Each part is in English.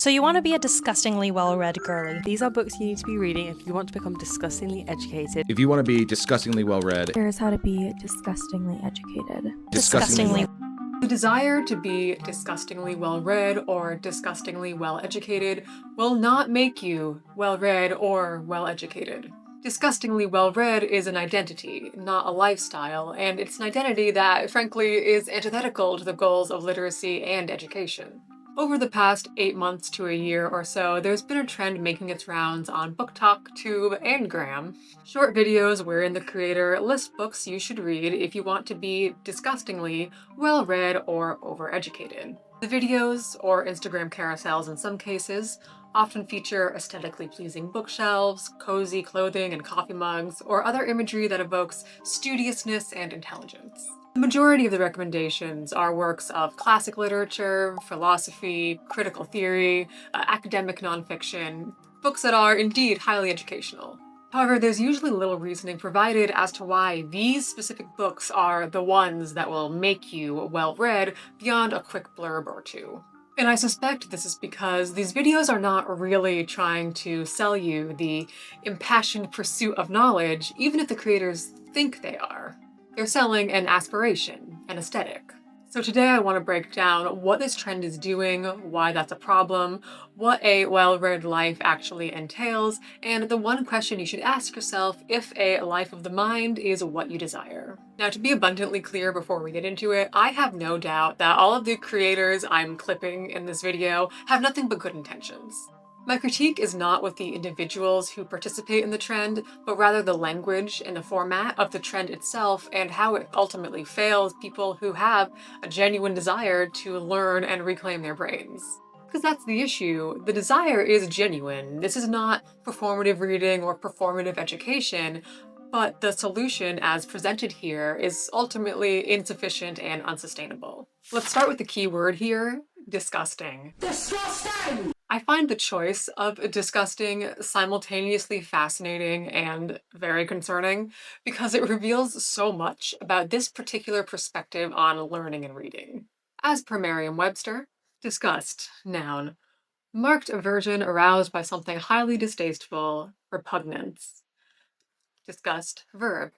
So you want to be a disgustingly well-read girly. These are books you need to be reading if you want to become disgustingly educated. If you want to be disgustingly well-read. Here's how to be disgustingly educated. Disgustingly. The desire to be disgustingly well-read or disgustingly well-educated will not make you well-read or well-educated. Disgustingly well-read is an identity, not a lifestyle, and it's an identity that, frankly, is antithetical to the goals of literacy and education. Over the past 8 months to a year or so, there's been a trend making its rounds on booktok, tube, and gram. Short videos wherein the creator lists books you should read if you want to be disgustingly well-read or overeducated. The videos, or Instagram carousels in some cases, often feature aesthetically pleasing bookshelves, cozy clothing and coffee mugs, or other imagery that evokes studiousness and intelligence. The majority of the recommendations are works of classic literature, philosophy, critical theory, academic nonfiction, books that are indeed highly educational. However, there's usually little reasoning provided as to why these specific books are the ones that will make you well-read beyond a quick blurb or two. And I suspect this is because these videos are not really trying to sell you the impassioned pursuit of knowledge, even if the creators think they are. They're selling an aspiration, an aesthetic. So today I want to break down what this trend is doing, why that's a problem, what a well-read life actually entails, and the one question you should ask yourself if a life of the mind is what you desire. Now, to be abundantly clear before we get into it, I have no doubt that all of the creators I'm clipping in this video have nothing but good intentions. My critique is not with the individuals who participate in the trend, but rather the language and the format of the trend itself and how it ultimately fails people who have a genuine desire to learn and reclaim their brains. Because that's the issue. The desire is genuine. This is not performative reading or performative education, but the solution as presented here is ultimately insufficient and unsustainable. Let's start with the key word here, disgusting. Disgusting! I find the choice of disgusting simultaneously fascinating and very concerning because it reveals so much about this particular perspective on learning and reading. As per Merriam-Webster, disgust, noun, marked aversion aroused by something highly distasteful, repugnance. Disgust, verb,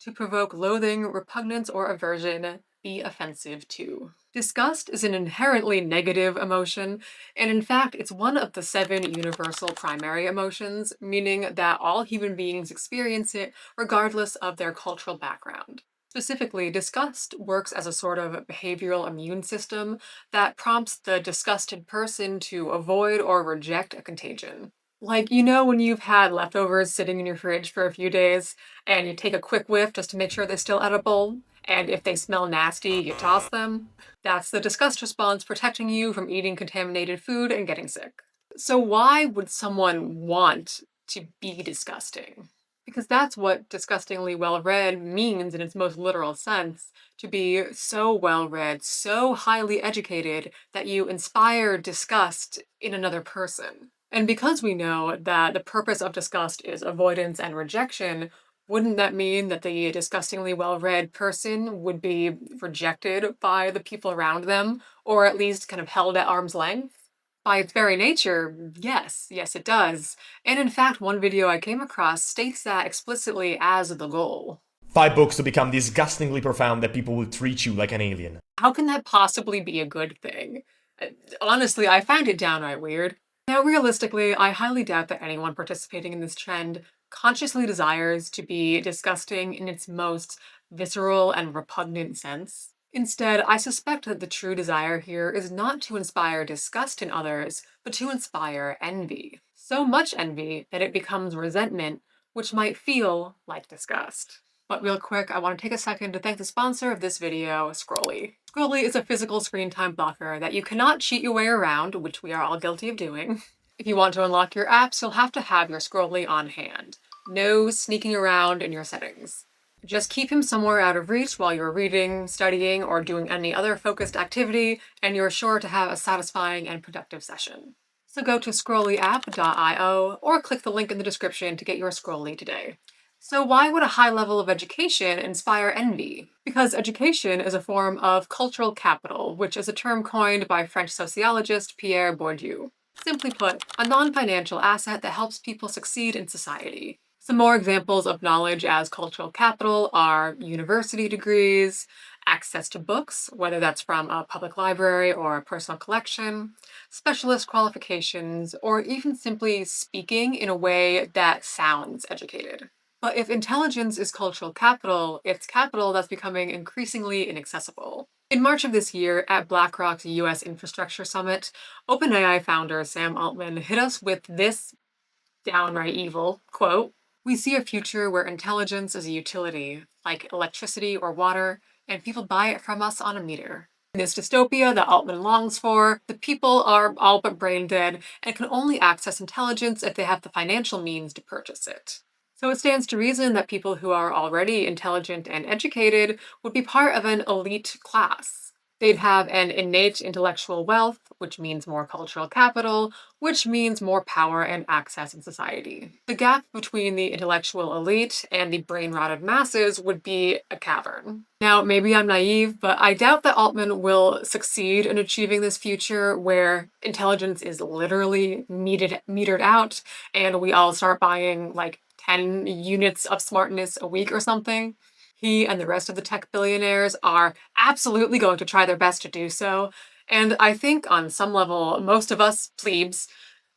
to provoke loathing, repugnance, or aversion, be offensive to. Disgust is an inherently negative emotion, and in fact, it's one of the 7 universal primary emotions, meaning that all human beings experience it regardless of their cultural background. Specifically, disgust works as a sort of behavioral immune system that prompts the disgusted person to avoid or reject a contagion. Like, you know when you've had leftovers sitting in your fridge for a few days, and you take a quick whiff just to make sure they're still edible, and if they smell nasty, you toss them? That's the disgust response protecting you from eating contaminated food and getting sick. So why would someone want to be disgusting? Because that's what disgustingly well-read means in its most literal sense, to be so well-read, so highly educated that you inspire disgust in another person. And because we know that the purpose of disgust is avoidance and rejection, wouldn't that mean that the disgustingly well-read person would be rejected by the people around them, or at least kind of held at arm's length? By its very nature, yes it does. And in fact, one video I came across states that explicitly as the goal. 5 books to become disgustingly profound that people will treat you like an alien. How can that possibly be a good thing? Honestly, I find it downright weird. Now, realistically, I highly doubt that anyone participating in this trend consciously desires to be disgusting in its most visceral and repugnant sense. Instead, I suspect that the true desire here is not to inspire disgust in others, but to inspire envy. So much envy that it becomes resentment, which might feel like disgust. But real quick, I want to take a second to thank the sponsor of this video, Scrolly. Scrolly is a physical screen time blocker that you cannot cheat your way around, which we are all guilty of doing. If you want to unlock your apps, you'll have to have your Scrolly on hand. No sneaking around in your settings. Just keep him somewhere out of reach while you're reading, studying, or doing any other focused activity, and you're sure to have a satisfying and productive session. So go to scrollyapp.io or click the link in the description to get your Scrolly today. So why would a high level of education inspire envy? Because education is a form of cultural capital, which is a term coined by French sociologist Pierre Bourdieu. Simply put, a non-financial asset that helps people succeed in society. Some more examples of knowledge as cultural capital are university degrees, access to books, whether that's from a public library or a personal collection, specialist qualifications, or even simply speaking in a way that sounds educated. But if intelligence is cultural capital, it's capital that's becoming increasingly inaccessible. In March of this year, at BlackRock's US Infrastructure Summit, OpenAI founder Sam Altman hit us with this downright evil quote: "We see a future where intelligence is a utility, like electricity or water, and people buy it from us on a meter." In this dystopia that Altman longs for, the people are all but brain dead and can only access intelligence if they have the financial means to purchase it. So it stands to reason that people who are already intelligent and educated would be part of an elite class. They'd have an innate intellectual wealth, which means more cultural capital, which means more power and access in society. The gap between the intellectual elite and the brain-rotted masses would be a cavern. Now, maybe I'm naive, but I doubt that Altman will succeed in achieving this future where intelligence is literally metered out and we all start buying like 10 units of smartness a week or something. He and the rest of the tech billionaires are absolutely going to try their best to do so. And I think on some level, most of us plebes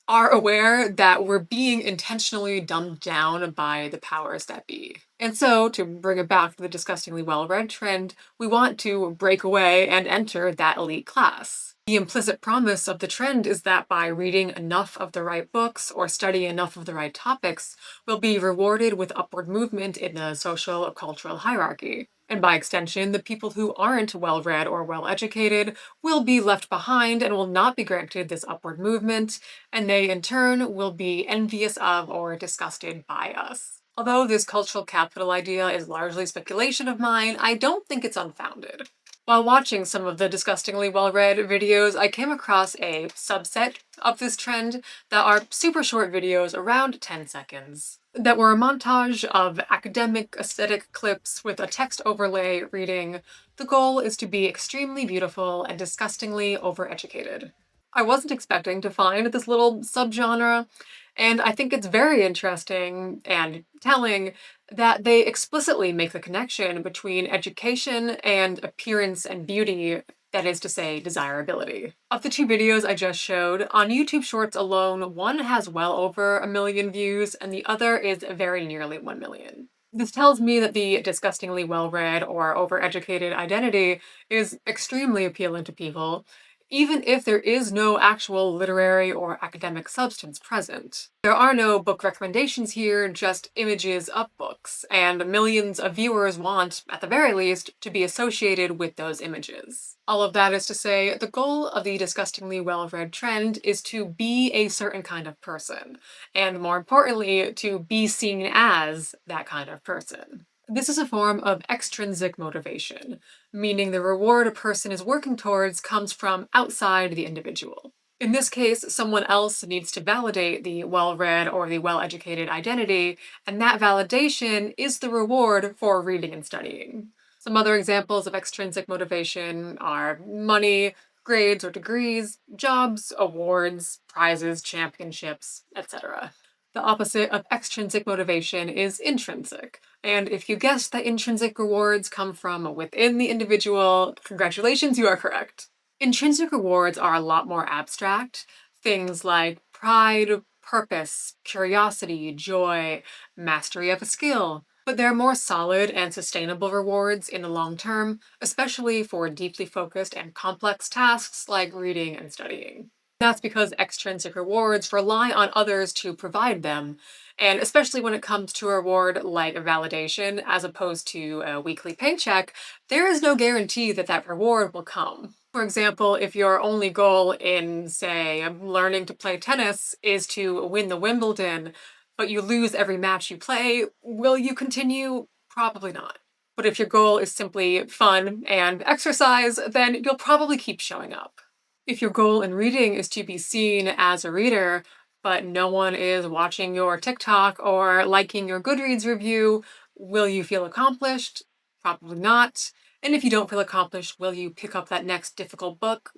are aware that we're being intentionally dumbed down by the powers that be. And so, to bring it back to the disgustingly well-read trend, we want to break away and enter that elite class. The implicit promise of the trend is that by reading enough of the right books or studying enough of the right topics, we'll be rewarded with upward movement in the social or cultural hierarchy. And by extension, the people who aren't well-read or well-educated will be left behind and will not be granted this upward movement, and they in turn will be envious of or disgusted by us. Although this cultural capital idea is largely speculation of mine, I don't think it's unfounded. While watching some of the disgustingly well-read videos, I came across a subset of this trend that are super short videos, around 10 seconds, that were a montage of academic aesthetic clips with a text overlay reading, "The goal is to be extremely beautiful and disgustingly overeducated." I wasn't expecting to find this little subgenre, and I think it's very interesting and telling that they explicitly make the connection between education and appearance and beauty, that is to say, desirability. Of the two videos I just showed, on YouTube Shorts alone, one has well over 1 million views and the other is very nearly 1 million. This tells me that the disgustingly well-read or overeducated identity is extremely appealing to people, even if there is no actual literary or academic substance present. There are no book recommendations here, just images of books, and millions of viewers want, at the very least, to be associated with those images. All of that is to say, the goal of the disgustingly well-read trend is to be a certain kind of person, and more importantly, to be seen as that kind of person. This is a form of extrinsic motivation, meaning the reward a person is working towards comes from outside the individual. In this case, someone else needs to validate the well-read or the well-educated identity, and that validation is the reward for reading and studying. Some other examples of extrinsic motivation are money, grades or degrees, jobs, awards, prizes, championships, etc. The opposite of extrinsic motivation is intrinsic. And if you guessed that intrinsic rewards come from within the individual, congratulations, you are correct. Intrinsic rewards are a lot more abstract. Things like pride, purpose, curiosity, joy, mastery of a skill. But they're more solid and sustainable rewards in the long term, especially for deeply focused and complex tasks like reading and studying. That's because extrinsic rewards rely on others to provide them, and especially when it comes to a reward like validation as opposed to a weekly paycheck, there is no guarantee that that reward will come. For example, if your only goal in, say, learning to play tennis is to win the Wimbledon, but you lose every match you play, will you continue? Probably not. But if your goal is simply fun and exercise, then you'll probably keep showing up. If your goal in reading is to be seen as a reader, but no one is watching your TikTok or liking your Goodreads review, will you feel accomplished? Probably not. And if you don't feel accomplished, will you pick up that next difficult book?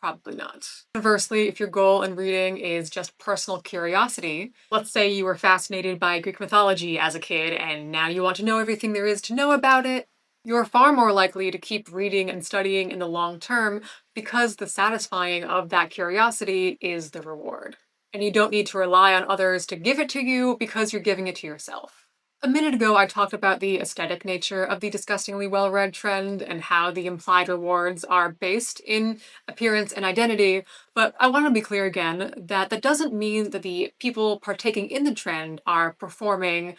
Probably not. Conversely, if your goal in reading is just personal curiosity, let's say you were fascinated by Greek mythology as a kid and now you want to know everything there is to know about it, you're far more likely to keep reading and studying in the long term because the satisfying of that curiosity is the reward. And you don't need to rely on others to give it to you because you're giving it to yourself. A minute ago, I talked about the aesthetic nature of the disgustingly well-read trend and how the implied rewards are based in appearance and identity, but I want to be clear again that that doesn't mean that the people partaking in the trend are performing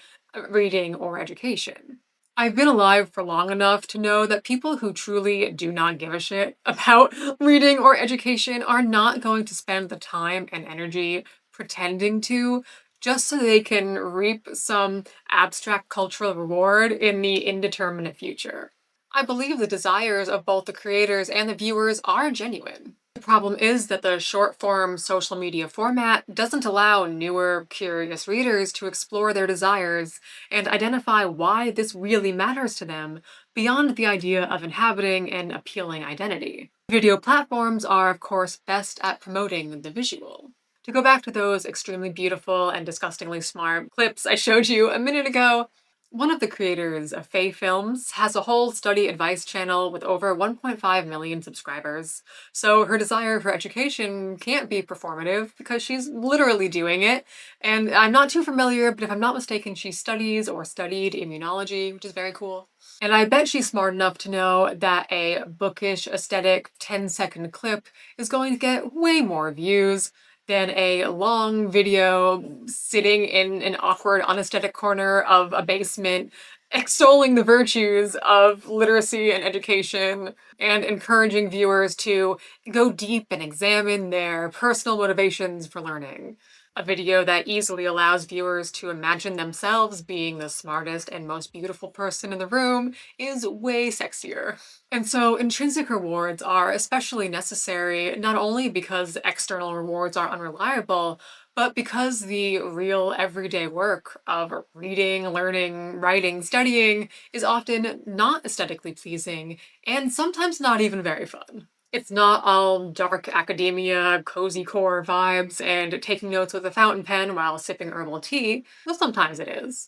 reading or education. I've been alive for long enough to know that people who truly do not give a shit about reading or education are not going to spend the time and energy pretending to just so they can reap some abstract cultural reward in the indeterminate future. I believe the desires of both the creators and the viewers are genuine. The problem is that the short-form social media format doesn't allow newer, curious readers to explore their desires and identify why this really matters to them beyond the idea of inhabiting an appealing identity. Video platforms are, of course, best at promoting the visual. To go back to those extremely beautiful and disgustingly smart clips I showed you a minute ago, one of the creators of Faye Films has a whole study advice channel with over 1.5 million subscribers, so her desire for education can't be performative because she's literally doing it, and I'm not too familiar, but if I'm not mistaken, she studies or studied immunology, which is very cool. And I bet she's smart enough to know that a bookish aesthetic 10-second clip is going to get way more views than a long video sitting in an awkward, unaesthetic corner of a basement, extolling the virtues of literacy and education, and encouraging viewers to go deep and examine their personal motivations for learning. A video that easily allows viewers to imagine themselves being the smartest and most beautiful person in the room is way sexier. And so intrinsic rewards are especially necessary not only because external rewards are unreliable, but because the real everyday work of reading, learning, writing, studying is often not aesthetically pleasing and sometimes not even very fun. It's not all dark academia, cozy core vibes, and taking notes with a fountain pen while sipping herbal tea, though sometimes it is.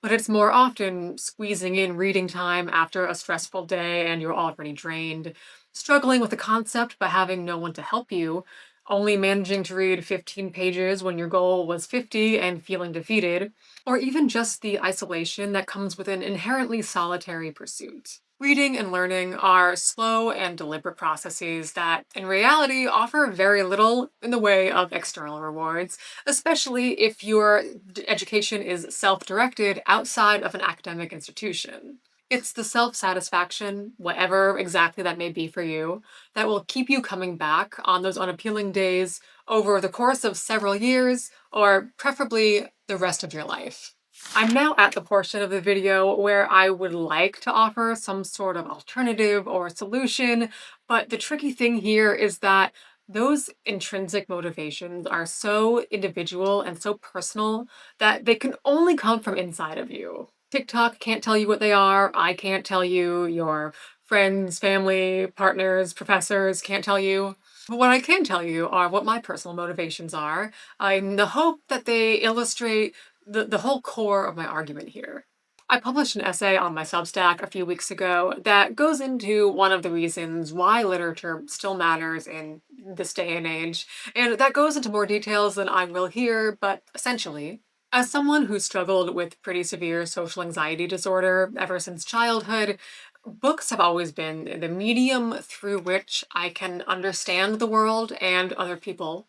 But it's more often squeezing in reading time after a stressful day and you're already drained, struggling with a concept but having no one to help you, only managing to read 15 pages when your goal was 50 and feeling defeated, or even just the isolation that comes with an inherently solitary pursuit. Reading and learning are slow and deliberate processes that, in reality, offer very little in the way of external rewards, especially if your education is self-directed outside of an academic institution. It's the self-satisfaction, whatever exactly that may be for you, that will keep you coming back on those unappealing days over the course of several years, or preferably the rest of your life. I'm now at the portion of the video where I would like to offer some sort of alternative or solution, but the tricky thing here is that those intrinsic motivations are so individual and so personal that they can only come from inside of you. TikTok can't tell you what they are, I can't tell you, your friends, family, partners, professors can't tell you. But what I can tell you are what my personal motivations are, in the hope that they illustrate the whole core of my argument here. I published an essay on my Substack a few weeks ago that goes into one of the reasons why literature still matters in this day and age, and that goes into more details than I will here, but essentially, as someone who struggled with pretty severe social anxiety disorder ever since childhood, books have always been the medium through which I can understand the world and other people,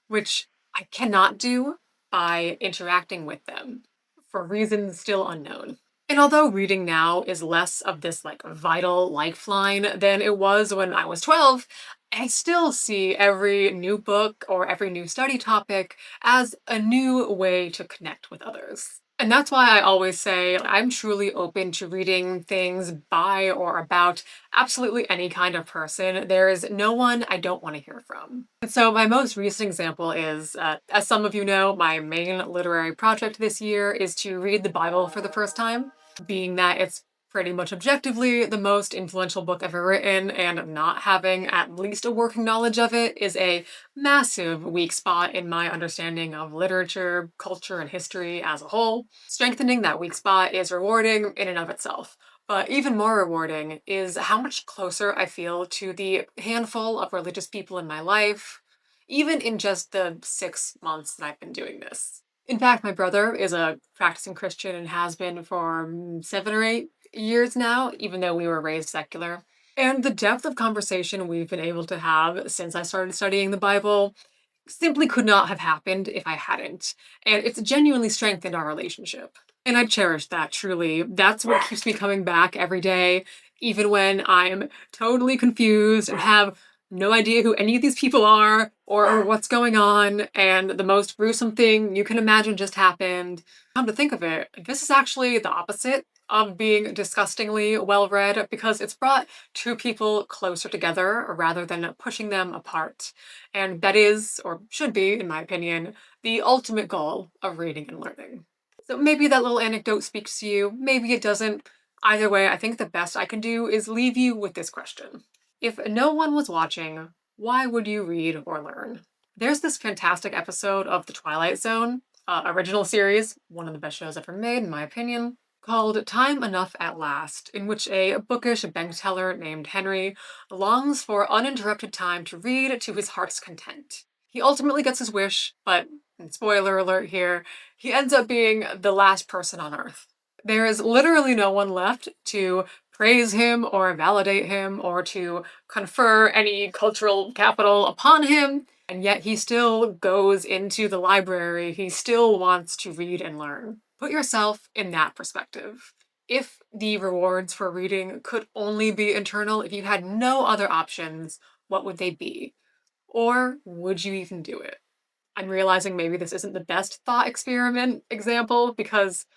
which I cannot do by interacting with them, for reasons still unknown. And although reading now is less of this vital lifeline than it was when I was 12, I still see every new book or every new study topic as a new way to connect with others. And that's why I always say I'm truly open to reading things by or about absolutely any kind of person. There is no one I don't want to hear from. And so my most recent example is, as some of you know, my main literary project this year is to read the Bible for the first time, being that it's pretty much objectively the most influential book ever written, and not having at least a working knowledge of it is a massive weak spot in my understanding of literature, culture, and history as a whole. Strengthening that weak spot is rewarding in and of itself. But even more rewarding is how much closer I feel to the handful of religious people in my life, even in just the 6 months that I've been doing this. In fact, my brother is a practicing Christian and has been for 7 or 8 years now, even though we were raised secular. And the depth of conversation we've been able to have since I started studying the Bible simply could not have happened if I hadn't. And it's genuinely strengthened our relationship. And I cherish that, truly. That's what keeps me coming back every day, even when I'm totally confused and have no idea who any of these people are or what's going on, and the most gruesome thing you can imagine just happened. Come to think of it, this is actually the opposite of being disgustingly well-read, because it's brought two people closer together rather than pushing them apart. And that is, or should be, in my opinion, the ultimate goal of reading and learning. So maybe that little anecdote speaks to you, maybe it doesn't. Either way, I think the best I can do is leave you with this question. If no one was watching, why would you read or learn? There's this fantastic episode of The Twilight Zone, original series, one of the best shows ever made in my opinion, called Time Enough at Last, in which a bookish bank teller named Henry longs for uninterrupted time to read to his heart's content. He ultimately gets his wish, but, and spoiler alert here, he ends up being the last person on Earth. There is literally no one left to praise him or validate him or to confer any cultural capital upon him, and yet he still goes into the library. He still wants to read and learn. Put yourself in that perspective. If the rewards for reading could only be internal, if you had no other options, what would they be? Or would you even do it? I'm realizing maybe this isn't the best thought experiment example, because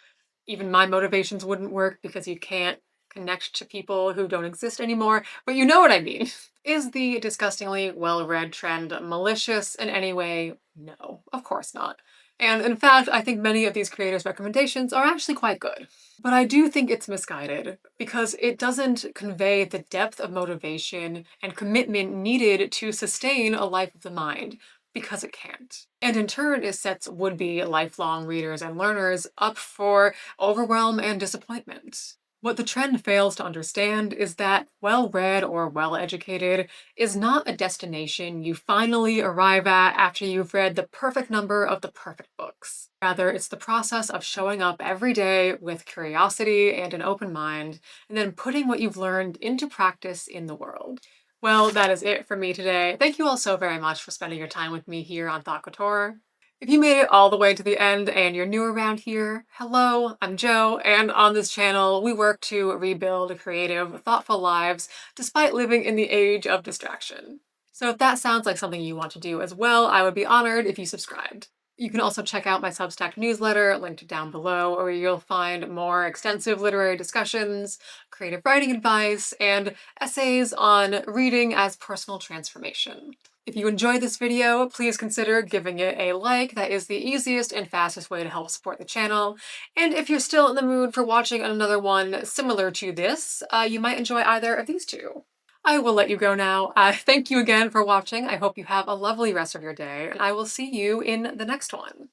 even my motivations wouldn't work, because you can't connect to people who don't exist anymore, but you know what I mean. Is the disgustingly well-read trend malicious in any way? No, of course not. And in fact, I think many of these creators' recommendations are actually quite good. But I do think it's misguided, because it doesn't convey the depth of motivation and commitment needed to sustain a life of the mind, because it can't. And in turn, it sets would-be lifelong readers and learners up for overwhelm and disappointment. What the trend fails to understand is that well-read or well-educated is not a destination you finally arrive at after you've read the perfect number of the perfect books. Rather, it's the process of showing up every day with curiosity and an open mind, and then putting what you've learned into practice in the world. Well, that is it for me today. Thank you all so very much for spending your time with me here on Thought Couture. If you made it all the way to the end and you're new around here, hello, I'm Jo, and on this channel we work to rebuild creative, thoughtful lives despite living in the age of distraction. So if that sounds like something you want to do as well, I would be honored if you subscribed. You can also check out my Substack newsletter, linked down below, where you'll find more extensive literary discussions, creative writing advice, and essays on reading as personal transformation. If you enjoyed this video, please consider giving it a like. That is the easiest and fastest way to help support the channel. And if you're still in the mood for watching another one similar to this, you might enjoy either of these two. I will let you go now. Thank you again for watching. I hope you have a lovely rest of your day, and I will see you in the next one.